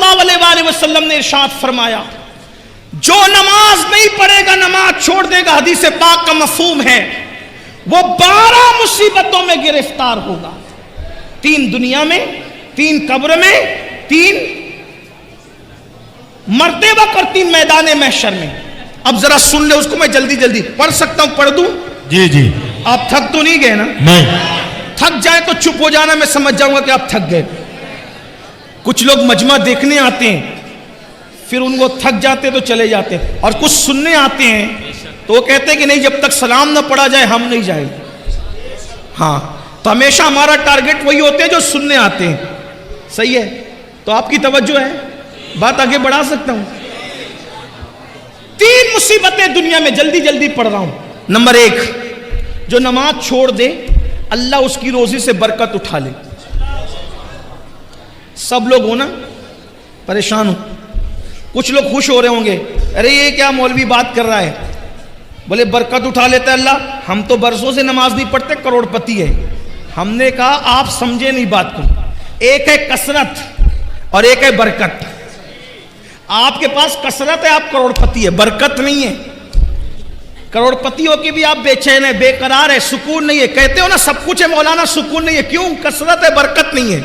اللہ علیہ وآلہ وسلم نے ارشاد فرمایا جو نماز نہیں پڑھے گا نماز چھوڑ دے گا، حدیث پاک کا مفہوم ہے وہ 12 مصیبتوں میں گرفتار ہوگا، 3 دنیا میں، 3 قبر میں، 3 مرتے وقت اور 3 میدان محشر میں۔ اب ذرا سن لے اس کو، میں جلدی جلدی پڑھ سکتا ہوں، پڑھ دوں؟ جی جی۔ آپ تھک تو نہیں گئے نا؟ نہیں۔ تھک جائے تو چپ ہو جانا، میں سمجھ جاؤں گا کہ آپ تھک گئے۔ کچھ لوگ مجمع دیکھنے آتے ہیں پھر ان کو تھک جاتے تو چلے جاتے، اور کچھ سننے آتے ہیں تو وہ کہتے ہیں کہ نہیں جب تک سلام نہ پڑھا جائے ہم نہیں جائیں۔ ہاں تو ہمیشہ ہمارا ٹارگٹ وہی ہوتے ہیں جو سننے آتے ہیں، صحیح ہے؟ تو آپ کی توجہ ہے، بات آگے بڑھا سکتا ہوں۔ 3 مصیبتیں دنیا میں، جلدی جلدی پڑھ رہا ہوں۔ نمبر 1، جو نماز چھوڑ دے اللہ اس کی روزی سے برکت اٹھا لے۔ سب لوگ ہو نا پریشان ہو، کچھ لوگ خوش ہو رہے ہوں گے، ارے یہ کیا مولوی بات کر رہا ہے، بولے برکت اٹھا لیتا ہے اللہ، ہم تو برسوں سے نماز نہیں پڑھتے، کروڑ پتی ہے۔ ہم نے کہا آپ سمجھے نہیں بات کو، ایک ہے کثرت اور ایک ہے برکت۔ آپ کے پاس کثرت ہے، آپ کروڑ پتی ہے، برکت نہیں ہے۔ کروڑ پتی ہو کے بھی آپ بے چین ہے، بے قرار ہے، سکون نہیں ہے۔ کہتے ہو نا سب کچھ ہے مولانا سکون نہیں ہے، کیوں؟ کثرت ہے برکت نہیں ہے۔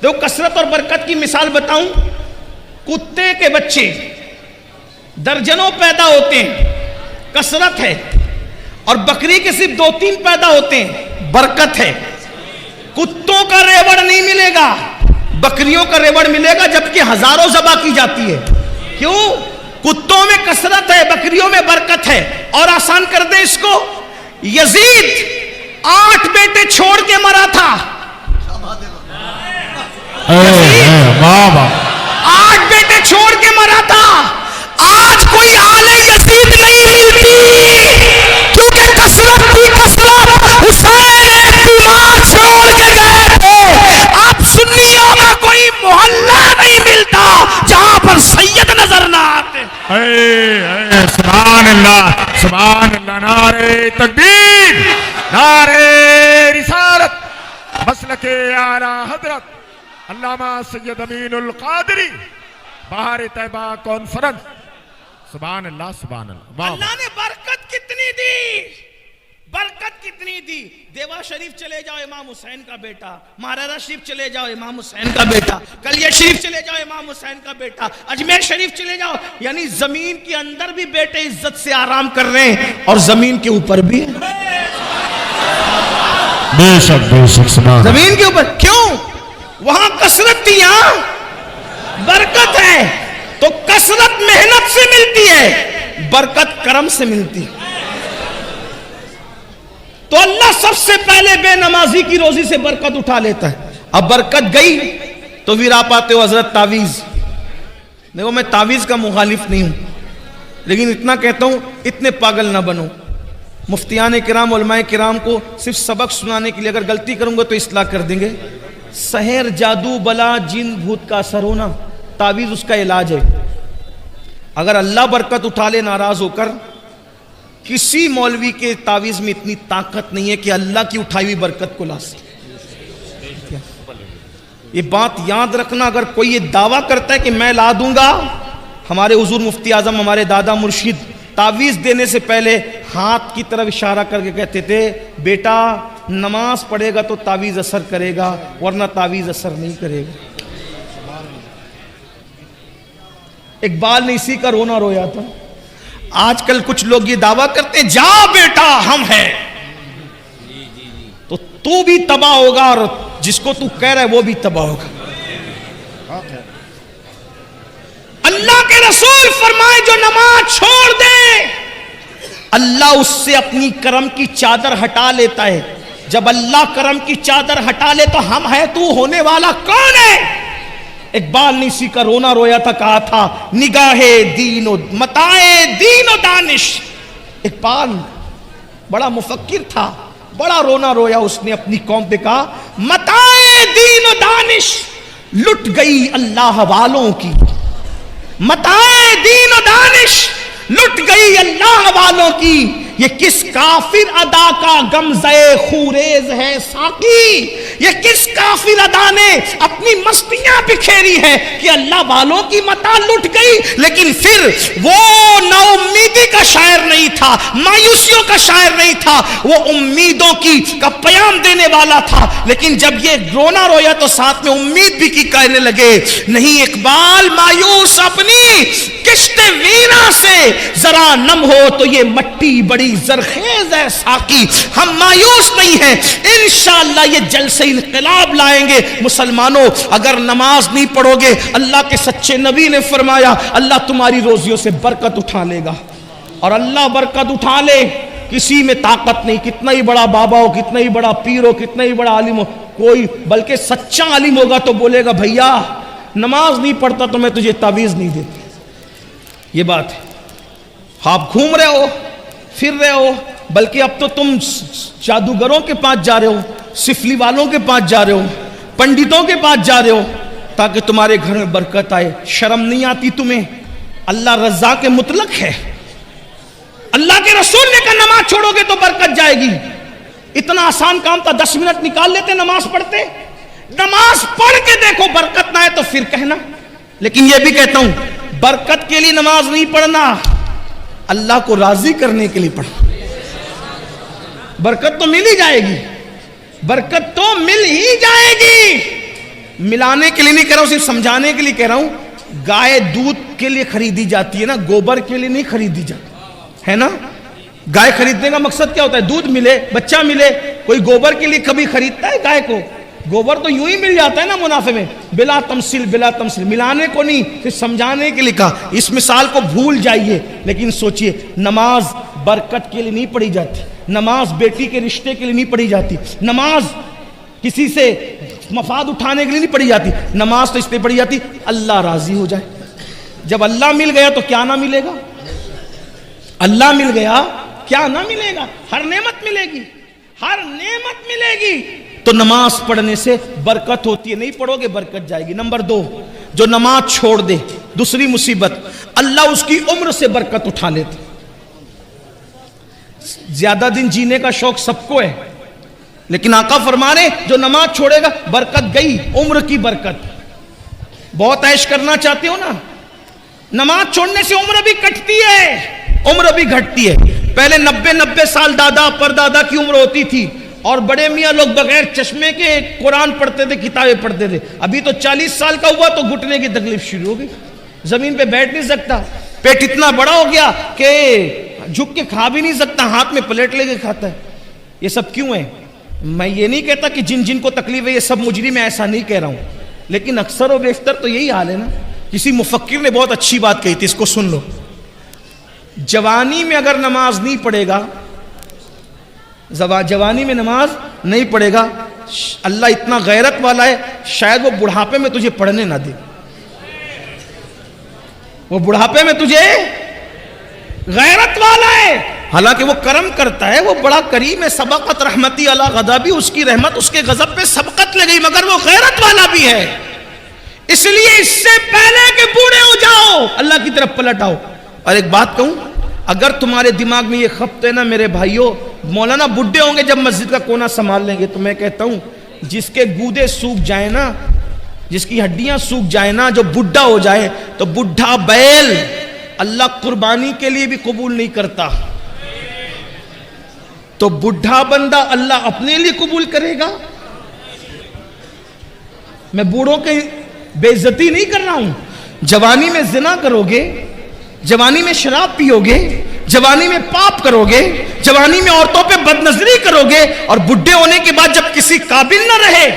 دیکھو کثرت اور برکت کی مثال بتاؤں، کتے کے بچے درجنوں پیدا ہوتے ہیں، کثرت ہے، اور بکری کے صرف 2-3 پیدا ہوتے ہیں، برکت ہے۔ کتوں کا ریوڑ نہیں ملے گا، بکریوں کا ریوڑ ملے گا، جبکہ ہزاروں ذبح کی جاتی ہے۔ کیوں؟ کتوں میں کثرت ہے، بکریوں میں برکت ہے۔ اور آسان کر دیں اس کو، یزید 8 بیٹے چھوڑ کے مرا تھا، 8 بیٹے چھوڑ کے مرا تھا۔ آج کوئی آل یزید نہیں ملتی کیونکہ کثرت کی کثرت، حسین ایک بیمار چھوڑ کے گئے تھے۔ آپ سنیوں کا کوئی محلہ نہیں ملتا جہاں پر سید نظر نہ آتے۔ سبحان اللہ، سبحان اللہ، نعرہ تکبیر، نعرہ رسالت، مسلک اعلیٰ حضرت علامہ سید امین القادری، بہار طیبہ کانفرنس۔ سبحان اللہ، سبحان اللہ۔ اللہ نے برکت کتنی دی، برکت کتنی دی۔ دیوا شریف چلے جاؤ امام حسین کا بیٹا، مہارارا شریف چلے جاؤ امام حسین کا بیٹا، کلیہ شریف چلے جاؤ امام حسین کا بیٹا، اجمیر شریف چلے جاؤ، یعنی زمین کے اندر بھی بیٹے عزت سے آرام کر رہے ہیں اور زمین کے اوپر بھی ہیں۔ بے شک بے شک، سبحان اللہ۔ زمین کے اوپر کیوں؟ وہاں کثرت تھی، یہاں برکت ہے۔ تو کثرت محنت سے ملتی ہے، برکت کرم سے ملتی ہے۔ تو اللہ سب سے پہلے بے نمازی کی روزی سے برکت اٹھا لیتا ہے۔ اب برکت گئی تو پھر آپ آتے ہو حضرت تعویذ۔ دیکھو میں تعویذ کا مخالف نہیں ہوں، لیکن اتنا کہتا ہوں اتنے پاگل نہ بنو۔ مفتیان کرام، علماء کرام کو صرف سبق سنانے کے لیے اگر غلطی کروں گا تو اصلاح کر دیں گے۔ سحر، جادو، بلا، جن، بھوت کا اثر ہونا، تعویذ اس کا علاج ہے۔ اگر اللہ برکت اٹھا لے ناراض ہو کر، کسی مولوی کے تعویذ میں اتنی طاقت نہیں ہے کہ اللہ کی اٹھائی ہوئی برکت کو لا سکے۔ یہ بات یاد رکھنا، اگر کوئی یہ دعویٰ کرتا ہے کہ میں لا دوں گا، ہمارے حضور مفتی اعظم، ہمارے دادا مرشد تعویذ دینے سے پہلے ہاتھ کی طرف اشارہ کر کے کہتے تھے بیٹا نماز پڑھے گا تو تعویذ اثر کرے گا، ورنہ تعویذ اثر نہیں کرے گا۔ اقبال نے اسی کا رونا رویا تھا۔ آج کل کچھ لوگ یہ دعویٰ کرتے ہیں جا بیٹا ہم ہیں، تو بھی تباہ ہوگا اور جس کو تو کہہ رہا ہے وہ بھی تباہ ہوگا۔ اللہ کے رسول فرمائے جو نماز چھوڑ دے اللہ اس سے اپنی کرم کی چادر ہٹا لیتا ہے۔ جب اللہ کرم کی چادر ہٹا لے تو ہم ہے تو ہونے والا کون ہے؟ اقبال نے اسی کا رونا رویا تھا، کہا تھا نگاہ دین و متاع دین و دانش۔ اقبال بڑا مفکر تھا، بڑا رونا رویا اس نے اپنی قوم پہ، کہا متاع دین و دانش لٹ گئی اللہ والوں کی، متاع دین و دانش لٹ گئی اللہ والوں کی، یہ کس کافر ادا کا غمزہ خوریز ہے ساقی، یہ کس کافر ادا نے اپنی مستیاں بکھیری ہے کہ اللہ والوں کی متاع لٹ گئی، لیکن پھر وہ نا امیدی کا شاعر نہیں تھا، مایوسیوں کا شاعر نہیں تھا، وہ امیدوں کا پیام دینے والا تھا۔ لیکن جب یہ رونا رویا تو ساتھ میں امید بھی کی کہنے لگے نہیں اقبال مایوس اپنی کشت ویرا سے ذرا نم ہو تو یہ مٹی بڑی زرخیز ہے ساقی، ہم مایوس نہیں ہیں، انشاءاللہ یہ جلسہ انقلاب لائیں گے۔ مسلمانوں اگر نماز نہیں پڑھو گے، اللہ کے سچے نبی نے فرمایا اللہ تمہاری روزیوں سے برکت اٹھا لے گا، اور اللہ برکت اٹھا لے کسی میں طاقت نہیں، کتنا ہی بڑا بابا ہو، کتنا ہی بڑا پیر ہو، کتنا ہی بڑا عالم ہو، کوئی بلکہ سچا عالم ہوگا تو بولے گا بھیا نماز نہیں پڑھتا تو میں تجھے تعویذ نہیں دیتا۔ یہ بات ہے، آپ گھوم رہے ہو پھر رہے ہو، بلکہ اب تو تم جادوگروں کے پاس جا رہے ہو، سفلی والوں کے پاس جا رہے ہو، پنڈتوں کے پاس جا رہے ہو تاکہ تمہارے گھر میں برکت آئے۔ شرم نہیں آتی تمہیں؟ اللہ رزاق مطلق ہے، اللہ کے رسول نے کہا نماز چھوڑو گے تو برکت جائے گی۔ اتنا آسان کام تھا، 10 منٹ نکال لیتے نماز پڑھتے۔ نماز پڑھ کے دیکھو برکت نہ آئے تو پھر کہنا۔ لیکن یہ بھی کہتا ہوں برکت کے لیے نماز نہیں پڑھنا، اللہ کو راضی کرنے کے لیے پڑھنا۔ برکت تو مل ہی جائے گی، برکت تو مل ہی جائے گی۔ ملانے کے لیے نہیں کہہ رہا ہوں، صرف سمجھانے کے لیے کہہ رہا ہوں۔ گائے دودھ کے لیے خریدی جاتی ہے نا، گوبر کے لیے نہیں خریدی جاتی ہے نا۔ گائے خریدنے کا مقصد کیا ہوتا ہے؟ دودھ ملے، بچہ ملے۔ کوئی گوبر کے لیے کبھی خریدتا ہے گائے کو؟ گوبر تو یوں ہی مل جاتا ہے نا منافع میں، بلا تمثیل بلا تمثیل، ملانے کو نہیں، صرف سمجھانے کے لیے کہا۔ اس مثال کو بھول جائیے، لیکن سوچئے نماز برکت کے لیے نہیں پڑھی جاتی، نماز بیٹی کے رشتے کے لیے نہیں پڑھی جاتی، نماز کسی سے مفاد اٹھانے کے لیے نہیں پڑھی جاتی، نماز تو اس لیے پڑھی جاتی اللہ راضی ہو جائے۔ جب اللہ مل گیا تو کیا نہ ملے گا؟ اللہ مل گیا کیا نہ ملے گا؟ ہر نعمت ملے گی، ہر نعمت ملے گی۔ تو نماز پڑھنے سے برکت ہوتی ہے، نہیں پڑھو گے برکت جائے گی۔ نمبر 2، جو نماز چھوڑ دے، دوسری مصیبت، اللہ اس کی عمر سے برکت اٹھا لیتے۔ زیادہ دن جینے کا شوق سب کو ہے، لیکن آقا فرما رہے جو نماز چھوڑے گا برکت گئی، عمر کی برکت۔ بہت عیش کرنا چاہتے ہو نا، نماز چھوڑنے سے عمر بھی کٹتی ہے، عمر بھی گھٹتی ہے۔ پہلے 90 سال دادا پردادا کی عمر ہوتی تھی، اور بڑے میاں لوگ بغیر چشمے کے قرآن پڑھتے تھے، کتابیں پڑھتے تھے۔ ابھی تو 40 سال کا ہوا تو گھٹنے کی تکلیف شروع ہو گئی، زمین پہ بیٹھ نہیں سکتا، پیٹ اتنا بڑا ہو گیا کہ جھک کے کھا بھی نہیں سکتا، ہاتھ میں پلیٹ لے کے کھاتا ہے۔ یہ سب کیوں ہے؟ میں یہ نہیں کہتا کہ جن جن کو تکلیف ہے یہ سب مجرم، ایسا نہیں کہہ رہا ہوں، لیکن اکثر و بیشتر تو یہی حال ہے نا۔ کسی مفکر نے بہت اچھی بات کہی تھی، اس کو سن لو۔ جوانی میں اگر نماز نہیں پڑھے گا، جوانی میں نماز نہیں پڑھے گا، اللہ اتنا غیرت والا ہے شاید وہ بڑھاپے میں تجھے پڑھنے نہ دے، وہ بڑھاپے میں تجھے غیرت والا ہے، حالانکہ وہ کرم کرتا ہے، وہ بڑا کریم ہے۔ سبقت رحمتی علی غضبی، اس کی رحمت اس کے غضب پہ سبقت لگئی، مگر وہ غیرت والا بھی ہے۔ اس لیے اس سے پہلے کہ بوڑھے ہو جاؤ اللہ کی طرف پلٹ آؤ۔ اور ایک بات کہوں، اگر تمہارے دماغ میں یہ خبط ہے نا میرے بھائیوں، مولانا بڈھے ہوں گے جب مسجد کا کونا سنبھال لیں گے، تو میں کہتا ہوں جس کے گودے سوکھ جائیں نا، جس کی ہڈیاں سوکھ جائیں نا، جو بڈھا ہو جائے، تو بڈھا بیل اللہ قربانی کے لیے بھی قبول نہیں کرتا، تو بڈھا بندہ اللہ اپنے لیے قبول کرے گا۔ میں بوڑھوں کی بے عزتی نہیں کر رہا ہوں۔ جوانی میں زنا کرو گے، جوانی میں شراب پیو گے، جوانی میں پاپ کرو گے، جوانی میں عورتوں پہ بدنظری کرو گے، اور بڈھے ہونے کے بعد جب کسی قابل نہ رہے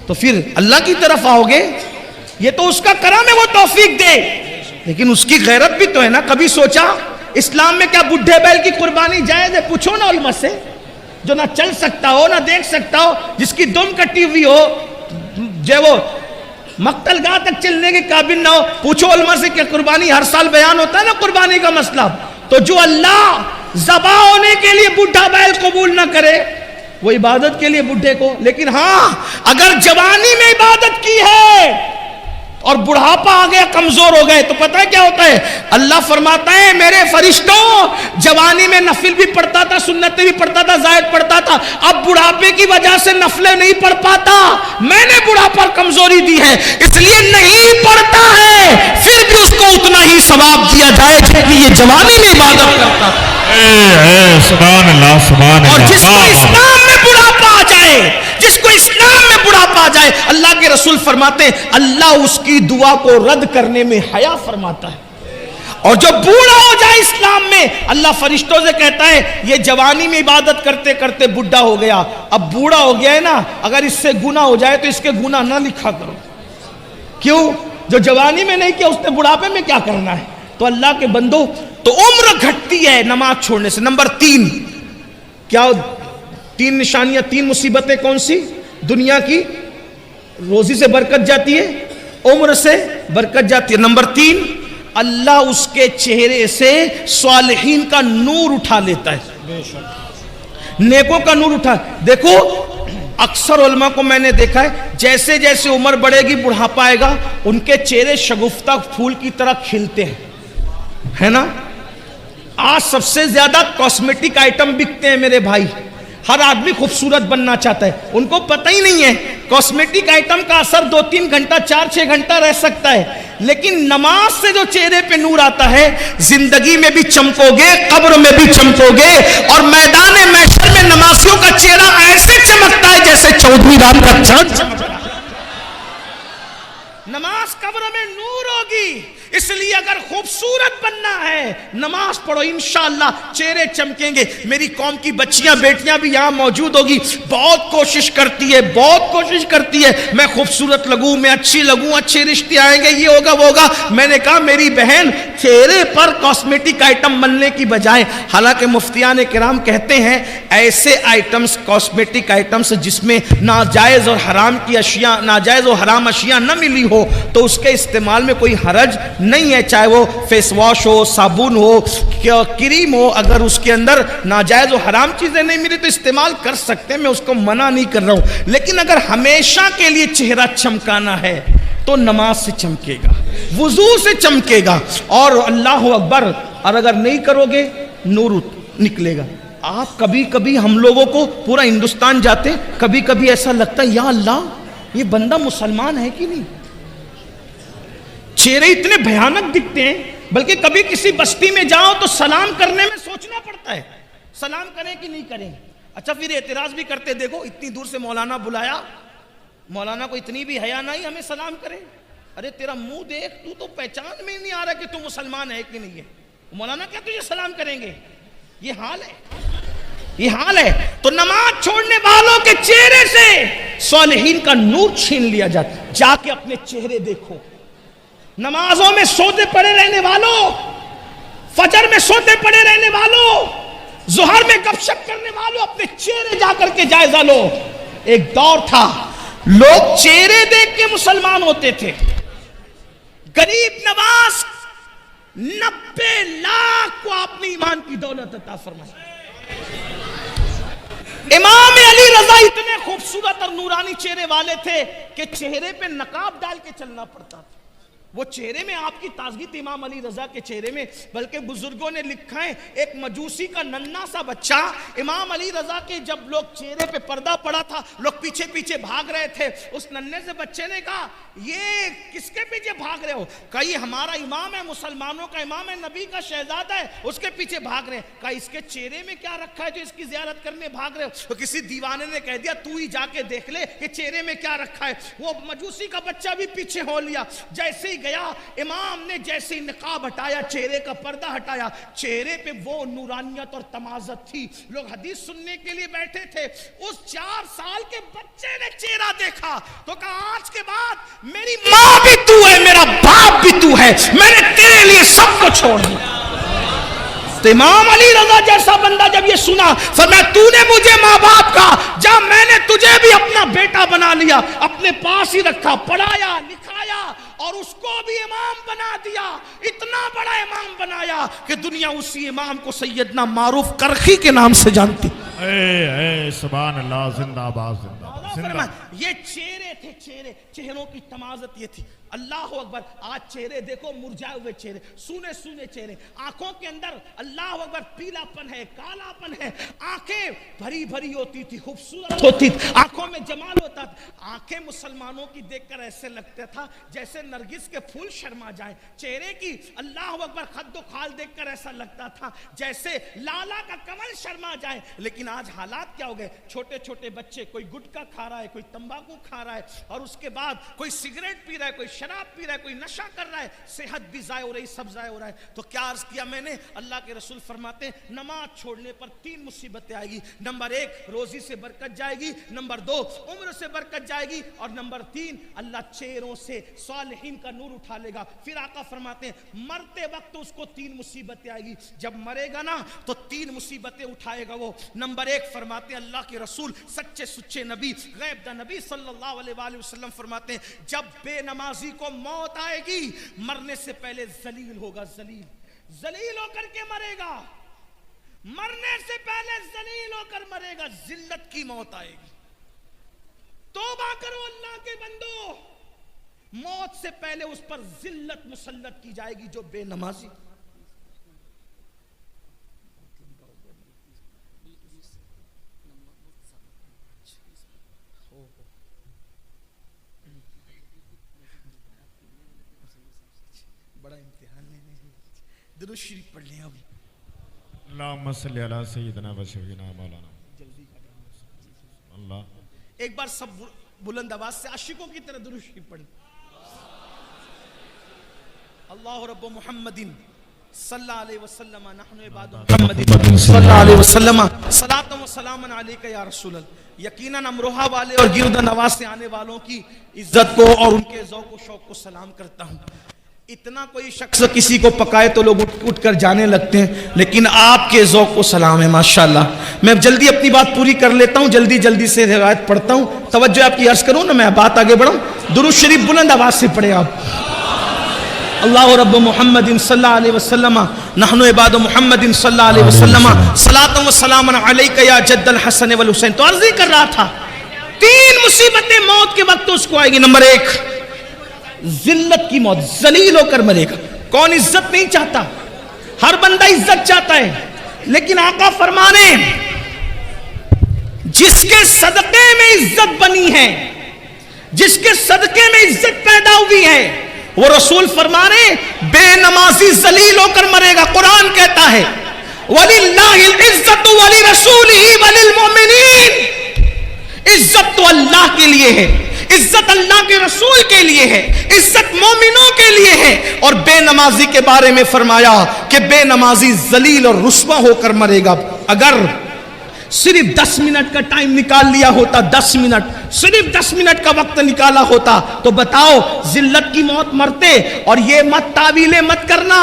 تو پھر اللہ کی طرف آؤ گے۔ یہ تو اس کا کرم ہے، وہ توفیق دے، لیکن اس کی غیرت بھی تو ہے نا۔ کبھی سوچا اسلام میں کیا بڈھے بیل کی قربانی جائز ہے؟ پوچھو نا علماء سے، جو نہ چل سکتا ہو نہ دیکھ سکتا ہو، جس کی دم کٹی ہوئی ہو، جو وہ مقتل گاہ تک چلنے کے قابل نہ ہو، پوچھو علماء سے کیا قربانی ہر سال بیان ہوتا ہے نا قربانی کا مسئلہ؟ تو جو اللہ ذبح ہونے کے لیے بڈھا بیل قبول نہ کرے، وہ عبادت کے لیے بڈھے کو، لیکن ہاں اگر جوانی میں عبادت کی ہے اور بڑھاپا آ گیا, کمزور ہو گئے, تو پتہ ہے کیا ہوتا ہے؟ اللہ فرماتا ہے میرے فرشتوں, جوانی میں نفل بھی پڑھتا تھا, سنتیں بھی پڑھتا تھا, زائد پڑھتا تھا, اب بڑھاپے کی وجہ سے نفلیں نہیں پڑھ پاتا, میں نے بڑھاپا کمزوری دی ہے, اس لیے نہیں پڑھتا ہے, پھر بھی اس کو اتنا ہی ثواب دیا جائے کہ یہ جوانی میں عبادت کرتا تھا. سبحان اللہ, سبحان اللہ. اور جس کو اسلام میں بڑھاپا آ جائے, جس کو اسلام میں بڑھاپا آ جائے, اللہ کے رسول فرماتے ہیں اللہ اس کی دعا کو رد کرنے میں حیا فرماتا ہے. اور جو بوڑھا ہو جائے اسلام میں, اللہ فرشتوں سے کہتا ہے یہ جوانی میں عبادت کرتے کرتے بڈھا ہو گیا, اب بوڑھا ہو گیا ہے نا, اگر اس سے گناہ ہو جائے تو اس کے گناہ نہ لکھا کرو. کیوں؟ جو جوانی میں نہیں کیا اس نے بڑھاپے میں کیا کرنا ہے. تو اللہ کے بندو, تو عمر گھٹتی ہے نماز چھوڑنے سے. نمبر 3, کیا 3 نشانیاں, 3 مصیبتیں کون سی؟ دنیا کی, روزی سے برکت جاتی ہے, عمر سے برکت جاتی ہے. نمبر 3, اللہ اس کے چہرے سے صالحین کا نور اٹھا لیتا ہے, نیکوں کا نور اٹھا. دیکھو اکثر علماء کو میں نے دیکھا ہے, جیسے جیسے عمر بڑھے گی, بڑھاپا آئے گا, ان کے چہرے شگفتہ پھول کی طرح کھلتے ہیں, ہے نا. آج سب سے زیادہ کاسمیٹک آئٹم بکتے ہیں میرے بھائی, ہر آدمی خوبصورت بننا چاہتا ہے, ان کو پتہ ہی نہیں ہے کاسمیٹک آئٹم کا اثر 2-3 گھنٹہ 4-6 گھنٹہ رہ سکتا ہے, لیکن نماز سے جو چہرے پہ نور آتا ہے, زندگی میں بھی چمکو گے, قبر میں بھی چمکو گے, اور میدان محشر میں نمازیوں کا چہرہ ایسے چمکتا ہے جیسے چودھویں رات کا چاند چمکتا ہے. نماز قبر میں نور ہوگی, اس لیے اگر خوبصورت بننا ہے نماز پڑھو, انشاءاللہ چہرے چمکیں گے. میری قوم کی بچیاں بیٹیاں بھی یہاں موجود ہوگی, بہت کوشش کرتی ہے, بہت کوشش کرتی ہے, میں خوبصورت لگوں, میں اچھی لگوں, اچھے رشتے آئیں گے, یہ ہوگا وہ ہوگا. میں نے کہا میری بہن چہرے پر کاسمیٹک آئٹم بننے کی بجائے, حالانکہ مفتیان کرام کہتے ہیں ایسے آئٹمز, کاسمیٹک آئٹمز جس میں ناجائز اور حرام کی اشیاء, ناجائز اور حرام اشیاء نہ ملی ہو, تو اس کے استعمال میں کوئی حرج نہیں ہے, چاہے وہ فیس واش ہو, صابن ہو, کریم ہو, اگر اس کے اندر ناجائز و حرام چیزیں نہیں ملی تو استعمال کر سکتے ہیں, میں اس کو منع نہیں کر رہا ہوں. لیکن اگر ہمیشہ کے لیے چہرہ چمکانا ہے تو نماز سے چمکے گا, وضو سے چمکے گا, اور اللہ اکبر, اور اگر نہیں کرو گے نور نکلے گا. آپ کبھی کبھی ہم لوگوں کو پورا ہندوستان جاتے, کبھی کبھی ایسا لگتا ہے یا اللہ یہ بندہ مسلمان ہے کہ نہیں, چہرے اتنے بھیانک دکھتے ہیں. بلکہ کبھی کسی بستی میں جاؤ تو سلام کرنے میں سوچنا پڑتا ہے, سلام کریں کہ نہیں کریں. اچھا پھر اعتراض بھی کرتے, دیکھو اتنی دور سے مولانا بلایا, مولانا کو اتنی بھی حیا نہیں ہمیں سلام کرے. ارے تیرا منہ دیکھ, تو پہچان میں نہیں آ رہا کہ تو مسلمان ہے کہ نہیں ہے, مولانا کیا تجھے سلام کریں گے. یہ حال ہے, یہ حال ہے. تو نماز چھوڑنے والوں کے چہرے سے صالحین کا نور چھین لیا جاتا. جا کے اپنے چہرے دیکھو. نمازوں میں سوتے پڑے رہنے والوں, فجر میں سوتے پڑے رہنے والوں, ظہر میں گپ شپ کرنے والوں, اپنے چہرے جا کر کے جائزہ لو. ایک دور تھا لوگ چہرے دیکھ کے مسلمان ہوتے تھے. غریب نواز 90 لاکھ کو آپ نے ایمان کی دولت عطا فرمائی. امام علی رضا اتنے خوبصورت اور نورانی چہرے والے تھے کہ چہرے پہ نقاب ڈال کے چلنا پڑتا تھا. وہ چہرے میں آپ کی تازگی تھی امام علی رضا کے چہرے میں. بلکہ بزرگوں نے لکھا ہے ایک مجوسی کا ننھا سا بچہ امام علی رضا کے جب لوگ چہرے پہ پردہ پڑا تھا, لوگ پیچھے پیچھے بھاگ رہے تھے. اس ننھے سے بچے نے کہا یہ کس کے پیچھے بھاگ رہے ہو؟ کہا یہ ہمارا امام ہے, مسلمانوں کا امام ہے, نبی کا شہزادہ ہے, اس کے پیچھے بھاگ رہے ہیں. کہا اس کے چہرے میں کیا رکھا ہے جو اس کی زیارت کرنے بھاگ رہے ہو؟ تو کسی دیوانے نے کہہ دیا تو ہی جا کے دیکھ لے کہ چہرے میں کیا رکھا ہے. وہ مجوسی کا بچہ بھی پیچھے ہو لیا. جیسے ہی گیا, امام نے جیسے ہی نقاب ہٹایا, چہرے کا پردہ ہٹایا, چہرے پہ وہ نورانیت اور تمازت تھی. لوگ حدیث سننے کے لیے بیٹھے تھے. اس 4 سال کے بچے نے چہرہ دیکھا تو کہا آج کے بعد میری ماں بھی تو ہے, میرا باپ بھی تو ہے, میں نے تیرے لیے سب کو چھوڑ دیا. تو امام علی رضا جیسا بندہ جب یہ سنا, فرمایا تو نے مجھے ماں باپ کا, جب میں نے تجھے بھی اپنا بیٹا بنا لیا, اپنے پاس ہی رکھا, پڑھایا لکھایا اور اس کو بھی امام بنا دیا. اتنا بڑا امام بنایا کہ دنیا اسی امام کو سیدنا معروف کرخی کے نام سے جانتی. اے سبحان اللہ, زندہ باد, زندہ باد. یہ چہرے تھے, چہروں کی تمازت یہ تھی. اللہ اکبر. آج چہرے دیکھو مرجھائے ہوئے چہرے, سونے سونے چہرے, آنکھوں کے اندر اللہ اکبر پیلا پن ہے, کالا پن ہے, آنکھیں بھری بھری ہوتی تھی, خوبصورت ہوتی تھی, آنکھوں میں جمال ہوتا تھا. آنکھیں مسلمانوں کی دیکھ کر ایسے لگتا تھا جیسے نرگس کے پھول شرما جائیں. چہرے کی اللہ اکبر خد و خال دیکھ کر ایسا لگتا تھا جیسے لالا کا کمل شرما جائے. لیکن آج حالات کیا ہو گئے, چھوٹے چھوٹے بچے, کوئی گٹکا کھا رہا ہے, کوئی تمباکو کھا رہا ہے, اور اس کے بعد کوئی سگریٹ پی رہا ہے, کوئی شراب پی رہا ہے, کوئی نشہ کر رہا ہے, صحت بھی ضائع ہو رہی, سب ضائع ہو رہا ہے. تو کیا عرض کیا میں نے, اللہ کے رسول فرماتے ہیں نماز چھوڑنے پر 3 مصیبتیں آئے گی. نمبر 1 روزی سے برکت جائے گی, نمبر 2 عمر سے برکت جائے گی, اور نمبر 3 اللہ چہروں سے صالحین کا نور اٹھا لے گا. پھر آقا فرماتے ہیں مرتے وقت اس کو 3 مصیبتیں آئے گی. جب مرے گا نا تو 3 مصیبتیں اٹھائے گا وہ. نمبر 1 فرماتے ہیں اللہ کے رسول سچے سچے نبی غیب دا نبی صلی اللہ علیہ وآلہ وسلم فرماتے ہیں جب بے نمازی کو موت آئے گی مرنے سے پہلے ذلیل ہوگا. ذلیل ہو کر کے مرے گا, مرنے سے پہلے ذلیل ہو کر مرے گا, ذلت کی موت آئے گی. توبہ کرو اللہ کے بندو, موت سے پہلے اس پر ذلت مسلط کی جائے گی جو بے نمازی. بڑا امتحان لینے, درود شریف پڑھ لیں. اب اللہم صلی علی سیدنا و شفیعنا مولانا اللہ. ایک بار سب بلند آواز سے عاشقوں کی طرح درود شریف پڑھیں. اللہ رب محمد صلی اللہ علیہ وسلم نحن عباد محمد صلی اللہ علیہ وسلم صلاۃ و سلام علیک یا رسول اللہ. یقیناً امروہہ والے اور گرد نواز سے آنے والوں کی عزت کو اور ان کے ذوق و شوق کو سلام کرتا ہوں. اتنا کوئی شخص کسی کو پکائے تو لوگ اٹھ کر جانے لگتے ہیں, لیکن آپ کے ذوق کو سلام ہے ماشاءاللہ. میں جلدی اپنی بات پوری کر لیتا ہوں, جلدی سے روایت پڑھتا ہوں. توجہ آپ کی عرض کروں نا, میں بات آگے بڑھاؤں. درود شریف بلند آواز سے پڑھے آپ. اللہ رب محمد صلی اللہ علیہ وسلم نحن عباد محمد صلی اللہ علیہ وسلم صلاۃ و سلام علیک یا جد الحسن والحسین. تو عرض ہی کر رہا تھا 3 مصیبتیں موت کے وقت اس کو آئے گی. نمبر 1 ذلت کی موت, ذلیل ہو کر مرے گا. کون عزت نہیں چاہتا, ہر بندہ عزت چاہتا ہے, لیکن آقا فرمانے جس کے صدقے میں عزت بنی ہے, جس کے صدقے میں عزت پیدا ہوئی ہے, وہ رسول فرمانے بے نمازی ذلیل ہو کر مرے گا. قرآن کہتا ہے وَلِلَّهِ الْعِزَّةُ وَلِرَسُولِهِ وَلِلْمُؤْمِنِينَ, عزت تو اللہ کے لیے ہے, عزت اللہ کے رسول کے لیے ہے, عزت مومنوں کے لیے ہے. اور بے نمازی کے بارے میں فرمایا کہ بے نمازی ذلیل اور رسوا ہو کر مرے گا. اگر صرف 10 منٹ کا ٹائم نکال لیا ہوتا, 10 منٹ, صرف 10 منٹ کا وقت نکالا ہوتا تو بتاؤ ذلت کی موت مرتے. اور یہ مت تعویلیں مت کرنا,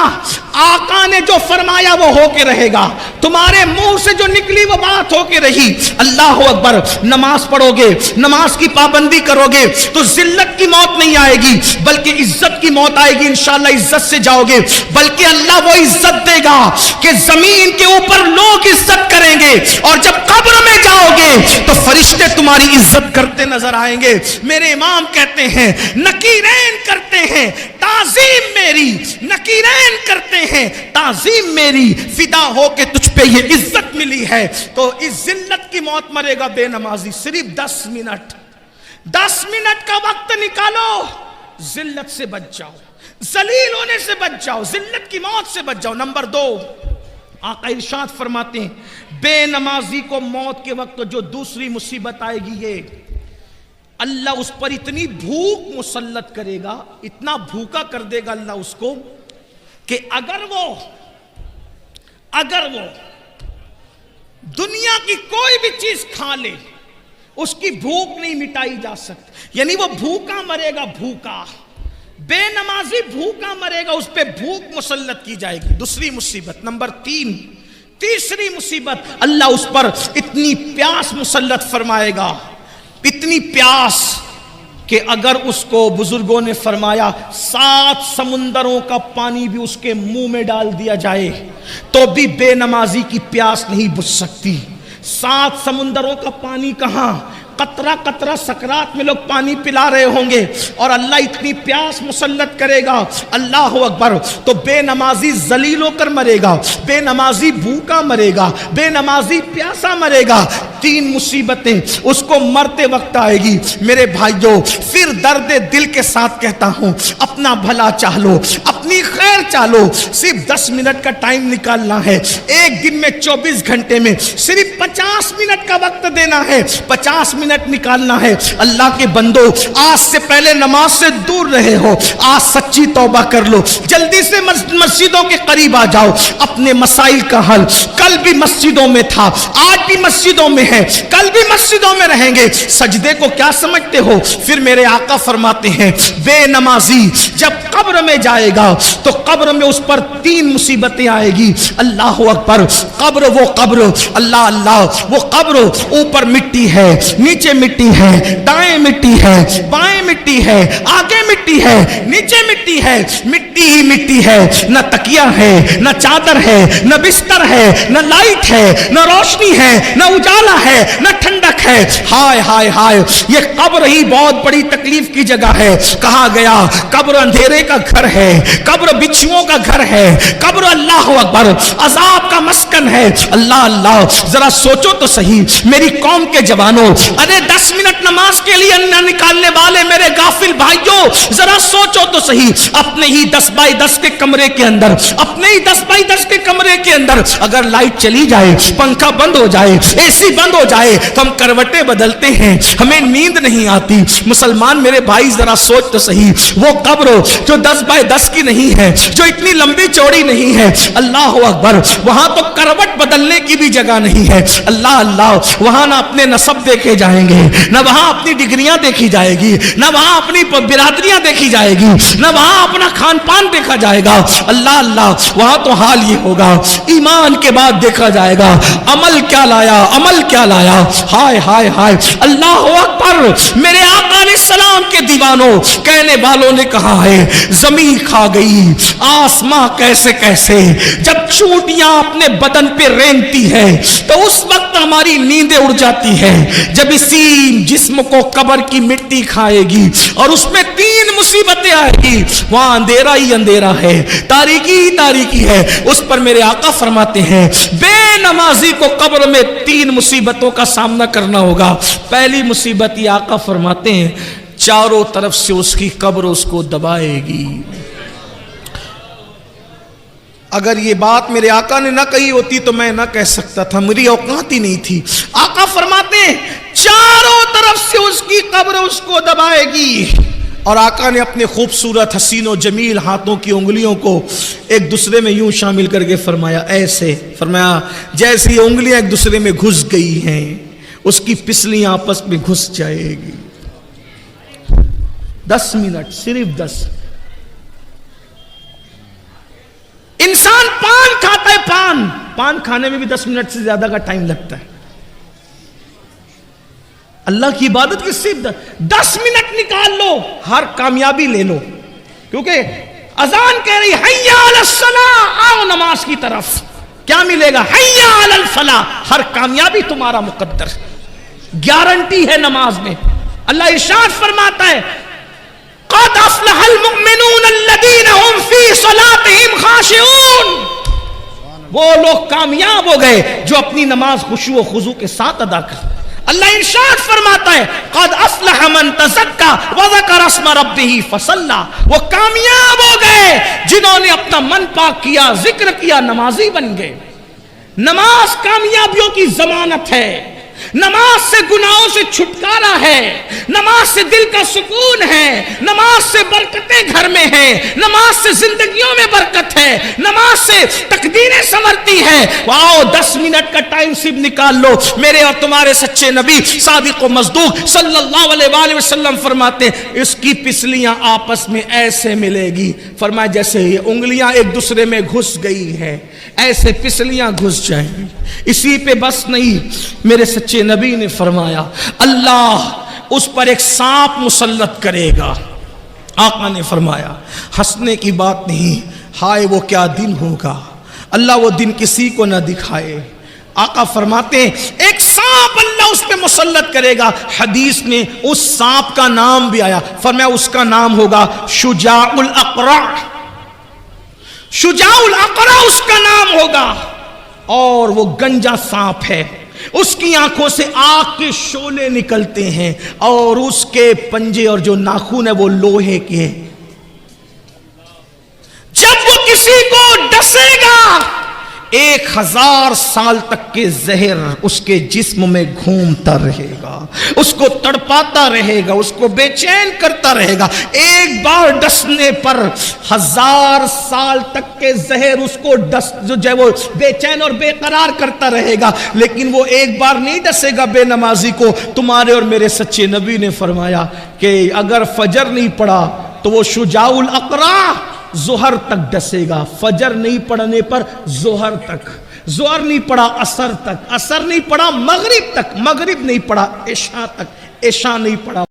آقا نے جو فرمایا وہ ہو کے رہے گا, تمہارے منہ سے جو نکلی وہ بات ہو کے رہی. اللہ اکبر. نماز پڑھو گے, نماز کی پابندی کرو گے تو ذلت کی موت نہیں آئے گی بلکہ عزت کی موت آئے گی. انشاءاللہ عزت سے جاؤ گے, بلکہ اللہ وہ عزت دے گا کہ زمین کے اوپر لوگ عزت کریں گے, اور جب قبر میں جاؤ گے تو فرشتے تمہاری عزت کرتے نظر آئیں گے. میرے امام کہتے ہیں نکیرین کرتے ہیں تعظیم میری, نکیرین کرتے ہیں تعظیم میری, فدا ہو کے تجھ پہ یہ عزت ملی ہے. تو اس ذلت کی موت مرے گا بے نمازی. صرف 10 منٹ کا وقت نکالو, ذلت سے بچ جاؤ, ذلیل ہونے سے بچ جاؤ, ذلت کی موت سے بچ جاؤ. نمبر 2 آقا ارشاد فرماتے ہیں بے نمازی کو موت کے وقت جو دوسری مصیبت آئے گی, یہ اللہ اس پر اتنی بھوک مسلط کرے گا, اتنا بھوکا کر دے گا اللہ اس کو کہ اگر وہ دنیا کی کوئی بھی چیز کھا لے اس کی بھوک نہیں مٹائی جا سکتی. یعنی وہ بھوکا مرے گا, بھوکا. بے نمازی بھوکا مرے گا, اس پہ بھوک مسلط کی جائے گی. دوسری مصیبت. نمبر 3 تیسری مصیبت, اللہ اس پر اتنی پیاس مسلط فرمائے گا, اتنی پیاس کہ اگر اس کو بزرگوں نے فرمایا 7 سمندروں کا پانی بھی اس کے منہ میں ڈال دیا جائے تو بھی بے نمازی کی پیاس نہیں بجھ سکتی. 7 سمندروں کا پانی کہاں, قطرہ قطرہ سکرات میں لوگ پانی پلا رہے ہوں گے اور اللہ اتنی پیاس مسلط کرے گا، اللہ اکبر، تو بے نمازی ذلیل ہو کر مرے گا، بے نمازی بھوکا مرے گا، بے نمازی پیاسا مرے گا، 3 مصیبتیں اس کو مرتے وقت آئے گی۔ میرے بھائیوں، پھر درد دل کے ساتھ کہتا ہوں، اپنا بھلا چاہ لو، اپنی خیر چاہ لو، صرف 10 منٹ کا ٹائم نکالنا ہے، ایک دن میں 24 گھنٹے میں صرف 50 منٹ کا وقت دینا ہے، 50 منٹ نکالنا ہے۔ اللہ کے بندو، آج سے پہلے نماز سے دور رہے ہو، آج سچی توبہ کر لو، جلدی سے مسجدوں کے قریب آ جاؤ، اپنے مسائل کا حل۔ کل بھی مسجدوں میں تھا، آج بھی مسجدوں میں ہے، کل بھی مسجدوں میں رہیں گے۔ سجدے کو کیا سمجھتے ہو؟ پھر میرے آقا فرماتے ہیں، بے نمازی جب قبر میں جائے گا تو قبر میں اس پر 3 مصیبتیں آئے گی۔ اللہ اکبر، قبر، وہ قبر، اللہ اللہ، وہ قبر، اوپر مٹی ہے، نیچے مٹی ہے، دائیں مٹی ہے، بائیں مٹی ہے، آگے مٹی ہے، نیچے مٹی ہے، مٹی ہی مٹی ہے، نہ تکیہ ہے، نہ چادر ہے، نہ بستر ہے، نہ لائٹ ہے، نہ روشنی ہے، نہ اجالا ہے، نہ ٹھنڈک ہے۔ ہائے ہائے ہائے، یہ قبر ہی بہت بڑی تکلیف کی جگہ ہے۔ کہا گیا قبر اندھیرے کا گھر ہے، قبر بچھوؤں کا گھر ہے، قبر اللہ اکبر عذاب کا مسکن ہے۔ اللہ اللہ، ذرا سوچو تو صحیح میری قوم کے جوانوں، ارے 10 منٹ نماز کے لیے نہ نکالنے والے میرے غافل بھائیوں، ذرا سوچو تو صحیح، اپنے ہی 10 بائی 10 کے کمرے کے اندر، اپنے ہی 10 بائی 10 کے کمرے کے اندر اگر لائٹ چلی جائے، پنکھا بند ہو جائے، اے سی بند ہو جائے تو ہم کروٹیں بدلتے ہیں، ہمیں نیند نہیں آتی۔ مسلمان میرے بھائی ذرا سوچ تو صحیح، وہ قبر جو 10 بائی 10 کی نہیں ہے، جو اتنی لمبی چوڑی نہیں ہے، اللہ اکبر، وہاں تو کروٹ بدلنے کی بھی جگہ نہیں ہے۔ اللہ اللہ، وہاں نہ اپنے نسب دیکھے جائیں گے، نہ وہاں اپنی ڈگریاں دیکھی جائے گی، نہ وہاں اپنی برادریاں دیکھی جائے گی، نہ وہاں اپنا کھان پان دیکھا جائے گا۔ اللہ اللہ، وہاں تو حال یہ ہوگا، ایمان کے بعد دیکھا جائے گا عمل کیا لایا، عمل کیا لایا۔ ہائے ہائے ہائے، اللہ اکبر، میرے آقا علیہ السلام کے دیوانوں، کہنے والوں نے کہا ہے زمین کھا گئی آسماں کیسے کیسے، جب چونٹیاں اپنے بدن پہ رینگتی ہے تو اس وقت ہماری نیندیں اڑ جاتی ہے۔ جب اسی جسم کو قبر کی مٹی کھائے گی اور اس میں 3 مصیبتیں آئے گی، وہاں اندھیرا ہی اندھیرا ہے، تاریکی ہی تاریکی ہے۔ اس پر میرے آقا فرماتے ہیں بے نمازی کو قبر میں 3 مصیبتوں کا سامنا کرنا ہوگا۔ پہلی مصیبت یہ آقا فرماتے ہیں، چاروں طرف سے اس کی قبر اس کو دبائے گی۔ اگر یہ بات میرے آقا نے نہ کہی ہوتی تو میں نہ کہہ سکتا تھا، میری اوقات ہی نہیں تھی۔ آقا فرماتے ہیں چاروں طرف سے اس کی قبر اس کو دبائے گی، اور آقا نے اپنے خوبصورت حسین و جمیل ہاتھوں کی انگلیوں کو ایک دوسرے میں یوں شامل کر کے فرمایا، ایسے فرمایا جیسی انگلیاں ایک دوسرے میں گھس گئی ہیں، اس کی پسلیاں آپس میں گھس جائے گی۔ 10 منٹ، صرف 10۔ انسان پان کھاتا ہے، پان کھانے میں بھی 10 منٹ سے زیادہ کا ٹائم لگتا ہے۔ اللہ کی عبادت کی صرف 10 منٹ نکال لو، ہر کامیابی لے لو، کیونکہ اذان کہہ رہی حی علی الصلاۃ، آؤ نماز کی طرف، کیا ملے گا؟ حی علی الفلاح، ہر کامیابی تمہارا مقدر، گارنٹی ہے نماز میں۔ اللہ ارشاد فرماتا ہے قد افلح المؤمنون الذین هم فی صلاتهم خاشعون، وہ لوگ کامیاب ہو گئے جو اپنی نماز خشوع و خضوع کے ساتھ ادا کرتے۔ اللہ ارشاد فرماتا ہے قد افلح من تزکا وذکر اسم ربہ فصلی، وہ کامیاب ہو گئے جنہوں نے اپنا من پاک کیا، ذکر کیا، نمازی بن گئے۔ نماز کامیابیوں کی ضمانت ہے، نماز سے گناہوں سے چھٹکارا ہے، نماز سے دل کا سکون ہے، نماز سے برکتیں گھر میں ہیں، نماز سے زندگیوں میں برکت ہے، نماز سے تقدیریں سنورتی ہیں۔ واؤ، 10 منٹ کا ٹائم صرف نکال لو۔ میرے اور تمہارے سچے نبی صادق و مصدوق صلی اللہ علیہ وآلہ وسلم فرماتے ہیں اس کی پسلیاں آپس میں ایسے ملے گی، فرمایا جیسے یہ انگلیاں ایک دوسرے میں گھس گئی ہیں، ایسے پسلیاں گھس جائیں گی۔ اسی پہ بس نہیں، میرے سچے نبی نے فرمایا اللہ اس پر ایک سانپ مسلط کرے گا۔ آقا نے فرمایا ہنسنے کی بات نہیں، ہائے وہ کیا دن ہوگا، اللہ وہ دن کسی کو نہ دکھائے۔ آقا فرماتے ہیں ایک سانپ اللہ اس پہ مسلط کرے گا. حدیث میں اس سانپ کا نام بھی آیا, فرمایا اس کا نام ہوگا شجاع الاقرع. شجاع الاقرع اس کا نام ہوگا, اور وہ گنجا سانپ ہے. اس کی آنکھوں سے آگ کے شعلے نکلتے ہیں, اور اس کے پنجے اور جو ناخن ہے وہ لوہے کے. جب وہ کسی کو ڈسے گا 1000 سال تک کے زہر اس کے جسم میں گھومتا رہے گا, اس کو تڑپاتا رہے گا, اس کو بے چین کرتا رہے گا. ایک بار ڈسنے پر 1000 سال تک کے زہر اس کو جو ہے وہ بے چین اور بے قرار کرتا رہے گا. لیکن وہ ایک بار نہیں ڈسے گا بے نمازی کو. تمہارے اور میرے سچے نبی نے فرمایا کہ اگر فجر نہیں پڑا تو وہ شجاع الاقرع ظہر تک ڈسے گا. فجر نہیں پڑھنے پر ظہر تک, ظہر نہیں پڑھا عصر تک, عصر نہیں پڑھا مغرب تک, مغرب نہیں پڑھا عشاء تک, عشاء نہیں پڑھا